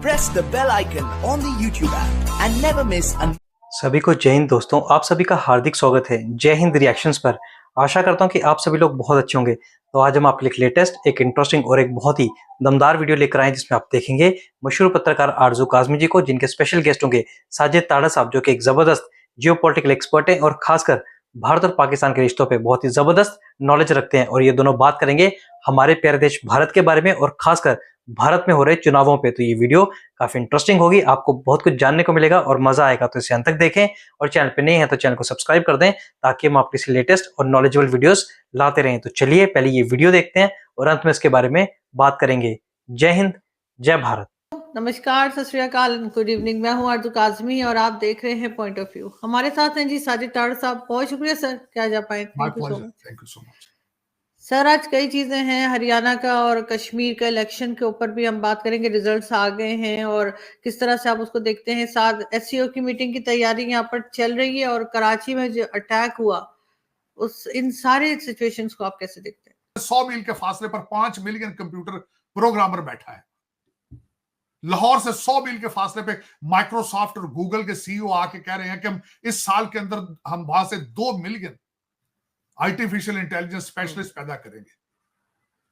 press the bell icon on the YouTube app and never miss an सभी को जय हिंद दोस्तों, आप सभी का हार्दिक स्वागत है जय हिंद रिएक्शंस पर। आशा करता हूं कि आप सभी लोग बहुत अच्छे होंगे। तो आज हम आपके लिए लेटेस्ट एक इंटरेस्टिंग और एक बहुत ही दमदार वीडियो लेकर आए जिसमें आप देखेंगे मशहूर पत्रकार आरजू काज़मी जी को, जिनके स्पेशल गेस्ट होंगे साजिद ताड़ा साहब, जो कि एक जबरदस्त जियोपॉलिटिकल एक्सपर्ट हैं और खासकर भारत और पाकिस्तान के रिश्तों पे बहुत ही जबरदस्त नॉलेज रखते हैं। और ये दोनों बात करेंगे हमारे प्यारे देश भारत के बारे में और खासकर भारत में हो रहे चुनावों पे। तो ये वीडियो काफी इंटरेस्टिंग होगी, आपको बहुत कुछ जानने को मिलेगा और मजा आएगा। तो इसे अंत तक देखें और चैनल पे नए हैं तो चैनल को सब्सक्राइब कर दें ताकि हम आपके लेटेस्ट और नॉलेजेबल वीडियोस लाते रहें। तो चलिए पहले ये वीडियो देखते हैं और अंत में इसके बारे में बात करेंगे। जय हिंद, जय भारत। नमस्कार, सत श्री अकाल, गुड इवनिंग। मैं हूं आरजू काज़मी और आप देख रहे हैं पॉइंट ऑफ व्यू। हमारे साथ हैं जी साजिद ताड़ा साहब। बहुत शुक्रिया सर कि आज आप आए। Thank you so much sir. आज कई चीजें हैं, हरियाणा का और कश्मीर का इलेक्शन के ऊपर भी हम बात करेंगे। रिजल्ट्स आ गए हैं और किस तरह से आप उसको देखते हैं। साथ एससीओ की मीटिंग की तैयारी यहाँ पर चल रही है और कराची में जो अटैक हुआ, उस इन सारे सिचुएशंस को आप कैसे देखते हैं? 100 मील के फासले पर 5 मिलियन कंप्यूटर प्रोग्रामर बैठा है। लाहौर से 100 मील के फासले पे माइक्रोसॉफ्ट और गूगल के सीईओ आके कह रहे हैं कि हम इस साल के अंदर हम वहां से 2 मिलियन आर्टिफिशियल इंटेलिजेंस स्पेशलिस्ट पैदा करेंगे।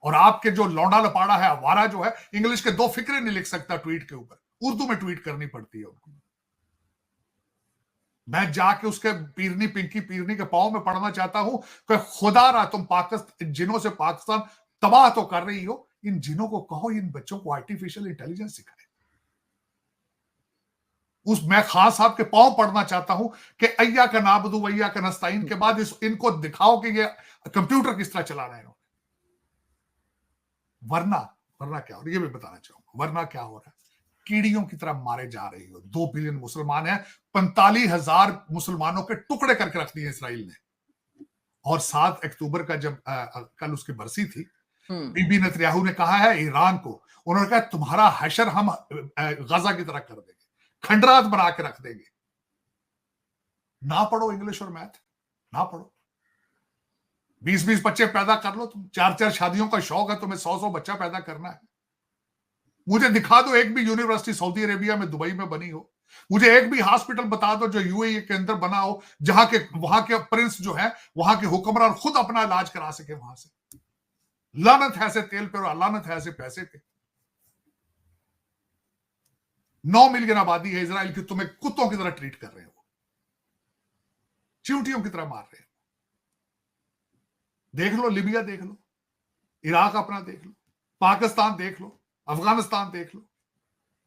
और आपके जो लौंडा लपाड़ा है, आवारा जो है, इंग्लिश के 2 फिक्रे नहीं लिख सकता ट्वीट के ऊपर, उर्दू में ट्वीट करनी पड़ती है उनको। मैं जाके उसके पीरनी पिंकी पीरनी के पांव में पड़ना चाहता हूं कि खुदा रहा तुम पाकिस्तान जिनों से पाकिस्तान तबाह तो कर रही हो, इन जिनों को कहो इन बच्चों को आर्टिफिशियल इंटेलिजेंस सिखाए। मैं खान साहब के पांव पड़ना चाहता हूं कि अय्या का नाबदू वैया का नस्ताइन के बाद इनको दिखाओ कि ये कंप्यूटर किस तरह चला रहे हैं। वरना क्या हो रहा है ये भी बताना चाहूंगा। वरना क्या हो रहा है, कीड़ियों की तरह मारे जा रही हो। 2 बिलियन मुसलमान हैं, 45,000 मुसलमानों के टुकड़े करके रख दिए इसराइल ने। और 7 अक्टूबर का जब कल उसकी बरसी थी, बीबी नेतन्याहू ने कहा है ईरान को, उन्होंने कहा तुम्हारा हशर हम गजा की तरह कर देंगे, खंडरात बना के रख देंगे। ना पढ़ो इंग्लिश और मैथ, ना पढ़ो। 20-20 बच्चे पैदा कर लो तुम। 4-4 शादियों का शौक है तुम्हें, 100-100 बच्चा पैदा करना है। मुझे दिखा दो एक भी यूनिवर्सिटी सऊदी अरेबिया में, दुबई में बनी हो। मुझे एक भी हॉस्पिटल बता दो जो यूएई के अंदर बना हो, वहां के प्रिंस जो है, वहां के हुक्मरान खुद अपना इलाज करा सके वहां से। लानत है ऐसे तेल पे और लानत है ऐसे पैसे पे। 9 मिलियन आबादी है इजराइल की, तुम्हें कुत्तों की तरह ट्रीट कर रहे हो, चींटियों की तरह मार रहे हो। देख लो लिबिया, देख लो इराक, अपना देख लो पाकिस्तान, देख लो अफगानिस्तान, देख लो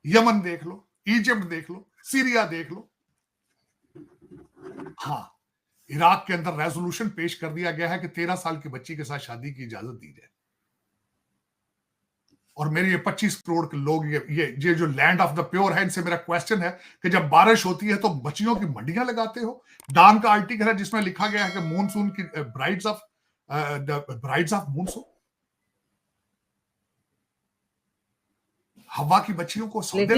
यमन, देख लो इजिप्ट, देख लो सीरिया, देख लो। हाँ, इराक के अंदर रेजोल्यूशन पेश कर दिया गया है कि 13 साल की बच्ची के साथ शादी की इजाजत दी जाए। और मेरे ये 25 करोड़ के लोग, ये जो लैंड ऑफ द प्योर है, इनसे मेरा क्वेश्चन है कि जब बारिश होती है तो बच्चियों की मंडियां लगाते हो। डान का आर्टिकल है जिसमें लिखा गया है कि मॉनसून की ब्राइड्स ऑफ मॉनसून, हवा की बच्चियों को सौदे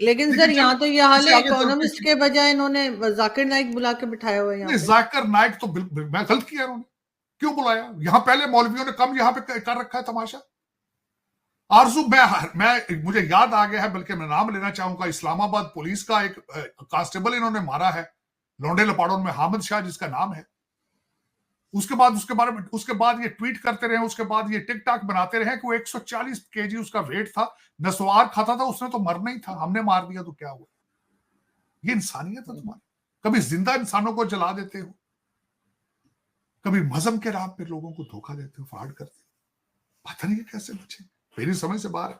लेकिन सर यहाँ तो ये हाल है, इकोनॉमिस्ट के बजाय इन्होंने जाकिर नाइक बुला के बिठाया हुआ है। जाकिर नाइक तो मैं गलत किया उन्होंने, क्यों बुलाया? यहाँ पहले मौलवियों ने कम यहाँ पे कर रखा है तमाशा। आरजू, मुझे याद आ गया है, बल्कि मैं नाम लेना चाहूंगा, इस्लामाबाद पुलिस का एक कांस्टेबल इन्होंने मारा है, लौंडे लपाड़ों में हामिद शाह जिसका नाम है। उसके बाद ये ट्वीट करते रहे, उसके बाद ये टिकटॉक बनाते रहे कि वो 140 केजी उसका वेट था, नस्वार खाता था, उसने तो मरना ही था, हमने मार दिया तो क्या हुआ? ये इंसानियत है तुम्हारी? कभी जिंदा इंसानों को जला देते हो, कभी मजहब के नाम पे लोगों को धोखा देते हो, फ्रॉड करते हो। पता नहीं कैसे बचे, मेरी समझ से बाहर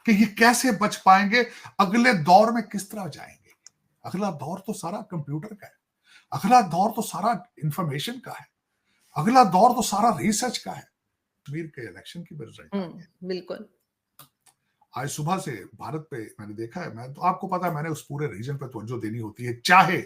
कि ये कैसे बच पाएंगे, अगले दौर में किस तरह जाएंगे। अगला दौर तो सारा कंप्यूटर का है, अगला दौर तो सारा इंफॉर्मेशन का है, अगला दौर तो सारा रिसर्च का है। कश्मीर के इलेक्शन की रिजल्ट बिल्कुल आज सुबह से भारत पे मैंने देखा है। मैं तो, आपको पता है, मैंने उस पूरे रीजन पे तवज्जो देनी होती है। चाहे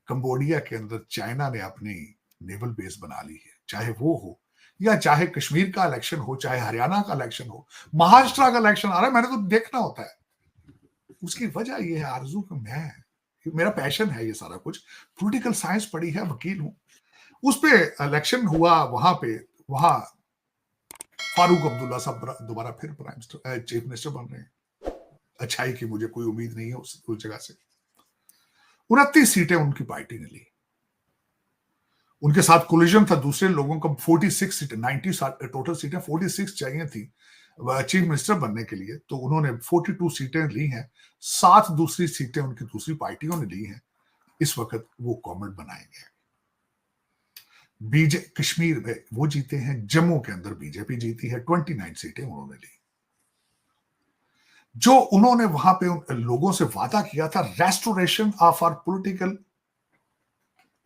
कंबोडिया के अंदर चाइना ने अपनी नेवल बेस बना ली है, चाहे वो हो, या चाहे कश्मीर का इलेक्शन हो, चाहे हरियाणा का इलेक्शन हो, महाराष्ट्र का इलेक्शन आ रहा है, मैंने तो देखना होता है। उसकी वजह यह है आरजू कि मेरा पैशन है ये सारा कुछ, पॉलिटिकल साइंस पढ़ी है, वकील हूं। उस पे इलेक्शन हुआ, वहां फारूक अब्दुल्ला साहब दोबारा फिर चीफ मिनिस्टर बन रहे हैं। अच्छाई की मुझे कोई उम्मीद नहीं है उस जगह से। 29 सीटें उनकी पार्टी ने ली। उनके साथ कोलिजन था दूसरे लोगों का। 46 सीटें, 90 टोटल सीटें 46 चाहिए थी चीफ मिनिस्टर बनने के लिए, तो उन्होंने 42 सीटें ली हैं। 7 दूसरी सीटें उनकी दूसरी पार्टियों ने ली हैं। इस वक्त वो गवर्नमेंट बनाएंगे। कश्मीर में वो जीते हैं, जम्मू के अंदर बीजेपी जीती है, 29 सीटें उन्होंने ली। जो उन्होंने वहां पे लोगों से वादा किया था, रेस्टोरेशन ऑफ आवर पॉलिटिकल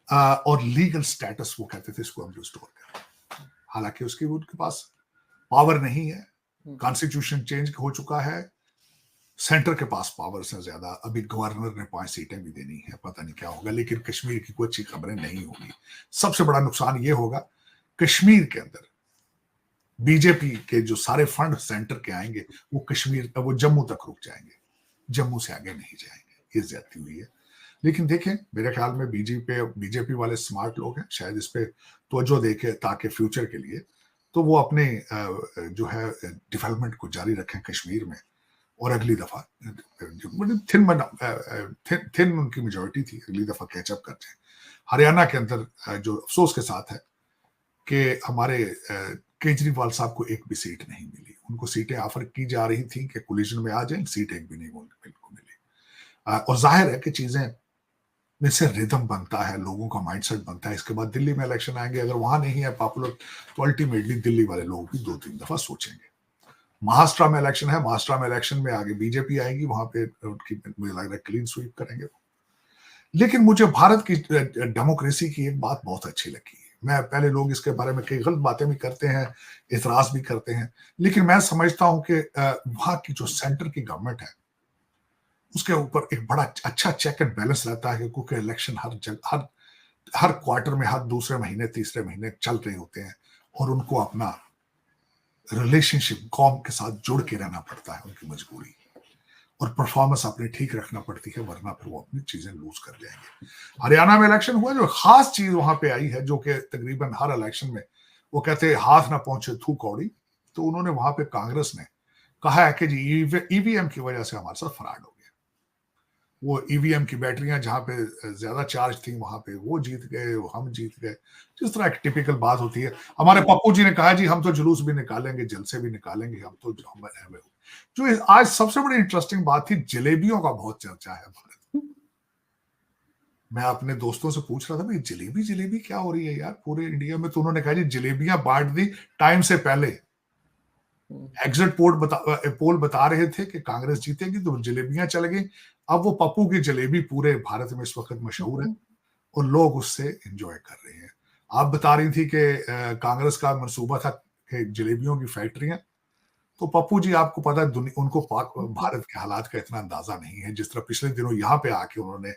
और लीगल स्टेटस, वो कहते थे इसको हम रिस्टोर करें। हालांकि उसके उनके पास पावर नहीं है, कॉन्स्टिट्यूशन चेंज हो चुका है, सेंटर के पास पावर से ज्यादा। अभी गवर्नर ने 5 सीटें भी देनी है, पता नहीं क्या होगा, लेकिन कश्मीर की कोई अच्छी खबरें नहीं होगी। सबसे बड़ा नुकसान ये होगा, कश्मीर के अंदर बीजेपी के जो सारे फंड सेंटर के आएंगे वो जम्मू तक रुक जाएंगे, जम्मू से आगे नहीं जाएंगे। ये ज्यादती हुई है। लेकिन देखें, मेरे ख्याल में बीजेपी वाले स्मार्ट लोग हैं, शायद इस पे तवज्जो देके ताकि फ्यूचर के लिए तो वो अपने जो है डेवलपमेंट को जारी रखें कश्मीर में। और अगली दफा थिन उनकी मेजॉरिटी थी, अगली दफा कैचअप कर जाए। हरियाणा के अंदर जो अफसोस के साथ है कि हमारे केजरीवाल साहब को एक भी सीट नहीं मिली। उनको सीटें ऑफर की जा रही थी कि कोलिजन में आ जाए, सीट एक भी नहीं बिल्कुल मिली। और जाहिर है कि चीजें में से रिदम बनता है, लोगों का माइंडसेट बनता है। इसके बाद दिल्ली में इलेक्शन आएंगे, अगर वहां नहीं है पॉपुलर तो अल्टीमेटली दिल्ली वाले लोग भी 2-3 दफा सोचेंगे। महाराष्ट्र में इलेक्शन है, महाराष्ट्र में इलेक्शन में आगे बीजेपी आएगी, वहां पे उनकी मुझे लग रहा है क्लीन स्वीप करेंगे। लेकिन मुझे भारत की डेमोक्रेसी की एक बात बहुत अच्छी लगी। मैं पहले लोग इसके बारे में कई गलत बातें भी करते हैं, इतराज भी करते हैं, लेकिन मैं समझता हूं कि वहां की जो सेंटर की गवर्नमेंट है उसके ऊपर एक बड़ा अच्छा चेक एंड बैलेंस रहता है, क्योंकि इलेक्शन हर क्वार्टर में, हर दूसरे महीने, तीसरे महीने चल रहे होते हैं और उनको अपना रिलेशनशिप कौम के साथ जुड़ के रहना पड़ता है, उनकी मजबूरी, और परफॉर्मेंस अपनी ठीक रखना पड़ती है, वरना फिर वो अपनी चीजें लूज कर जाएंगे। हरियाणा में इलेक्शन हुआ, जो खास चीज वहां पे आई है, जो कि तकरीबन हर इलेक्शन में वो कहते हैं हाथ ना पहुंचे थू कौड़ी, तो उन्होंने वहां पे कांग्रेस ने कहा है कि जी ईवीएम की वजह से हमारे साथ फ्रॉड हो गया। वो ईवीएम की बैटरियां जहां पे ज्यादा चार्ज थी वहां पे वो जीत गए, हम जीत गए। जिस तरह की टिपिकल बात होती है। हमारे पप्पू जी ने कहा जी हम तो जुलूस भी निकालेंगे, जलसे भी निकालेंगे, हम तो जो आज सबसे बड़ी इंटरेस्टिंग बात थी, जलेबियों का बहुत चर्चा है भारत में। मैं अपने दोस्तों से पूछ रहा था भाई जलेबी क्या हो रही है यार पूरे इंडिया में, तो उन्होंने कहा जी जलेबियां बांट दी टाइम से पहले। एग्जिट पोल बता रहे थे कि कांग्रेस जीतेगी तो जलेबियां चल गई। अब वो पप्पू की जलेबी पूरे भारत में इस वक्त मशहूर है और लोग उससे एंजॉय कर रहे हैं। आप बता रही थी कि कांग्रेस का मंसूबा था कि जलेबियों की फैक्ट्रियां, तो पप्पू जी आपको पता है उनको भारत के हालात का इतना अंदाजा नहीं है। जिस तरह पिछले दिनों यहाँ पे आके उन्होंने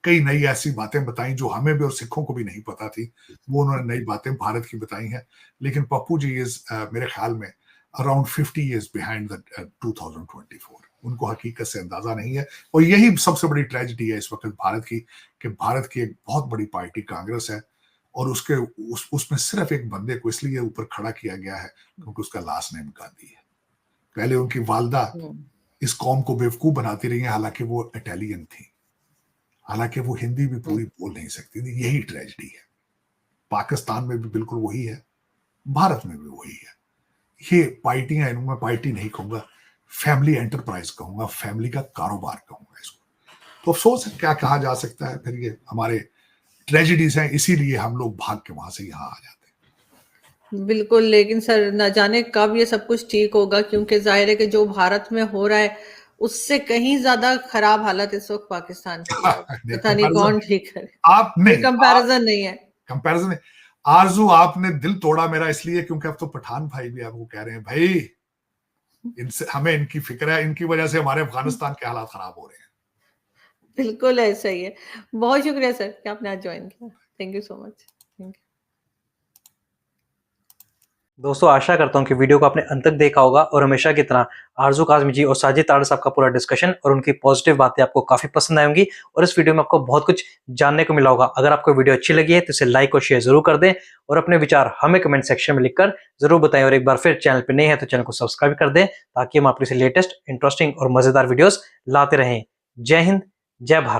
कई नई ऐसी बातें बताई जो हमें भी और सिखों को भी नहीं पता थी, वो उन्होंने नई बातें भारत की बताई हैं। लेकिन पप्पू जी इज मेरे ख्याल में अराउंड 50 years behind the 2024। उनको हकीकत से अंदाजा नहीं है, और यही सबसे बड़ी ट्रेजेडी है इस वक्त भारत की, कि भारत की एक बहुत बड़ी पार्टी कांग्रेस है और उसमें सिर्फ एक बंदे को इसलिए ऊपर खड़ा किया गया है क्योंकि उसका लास्ट नेम गांधी है। पहले उनकी वालदा इस कौम को बेवकूफ बनाती रही है, हालांकि वो इटालियन थी, हालांकि वो हिंदी भी पूरी बोल नहीं सकती थी। यही ट्रेजेडी है। पाकिस्तान में भी बिल्कुल वही है, भारत में भी वही है। ये पार्टियां, इनको मैं पार्टी नहीं कहूंगा, फैमिली एंटरप्राइज कहूंगा, फैमिली का कारोबार कहूंगा इसको। तो अफसोस है, क्या कहा जा सकता है। फिर ये हमारे ट्रेजेडीज हैं, इसीलिए हम लोग भाग के वहां से यहाँ आ जाते हैं। बिल्कुल, लेकिन सर न जाने कब ये सब कुछ ठीक होगा, क्योंकि जाहिर है कि जो भारत में हो रहा है उससे कहीं ज्यादा खराब हालत इस वक्त पाकिस्तान की है। पता नहीं कौन ठीक करे। आप नहीं, कंपैरिजन नहीं है, कंपैरिजन। आरजू आपने दिल तोड़ा मेरा इसलिए क्योंकि अब तो पठान भाई भी आपको कह रहे हैं भाई इनसे हमें इनकी फिक्र है, इनकी वजह से हमारे अफगानिस्तान के हालात खराब हो रहे हैं। बिल्कुल ऐसा ही है। बहुत शुक्रिया सर कि आपने आज ज्वाइन किया। Thank you so much. Thank you. दोस्तों आशा करता हूँ कि वीडियो को आपने अंत तक देखा होगा और हमेशा की तरह आरजू काज़मी जी और साजिद ताड़ साहब का पूरा डिस्कशन और उनकी पॉजिटिव बातें आपको काफी पसंद आएंगी और इस वीडियो में आपको बहुत कुछ जानने को मिला होगा। अगर आपको वीडियो अच्छी लगी है तो इसे लाइक और शेयर जरूर कर दें और अपने विचार हमें कमेंट सेक्शन में लिखकर जरूर बताएं। और एक बार फिर चैनल पर नए हैं तो चैनल को सब्सक्राइब कर दें ताकि हम आपके लेटेस्ट इंटरेस्टिंग और मजेदार वीडियोस लाते रहें। जय हिंद, जय भारत।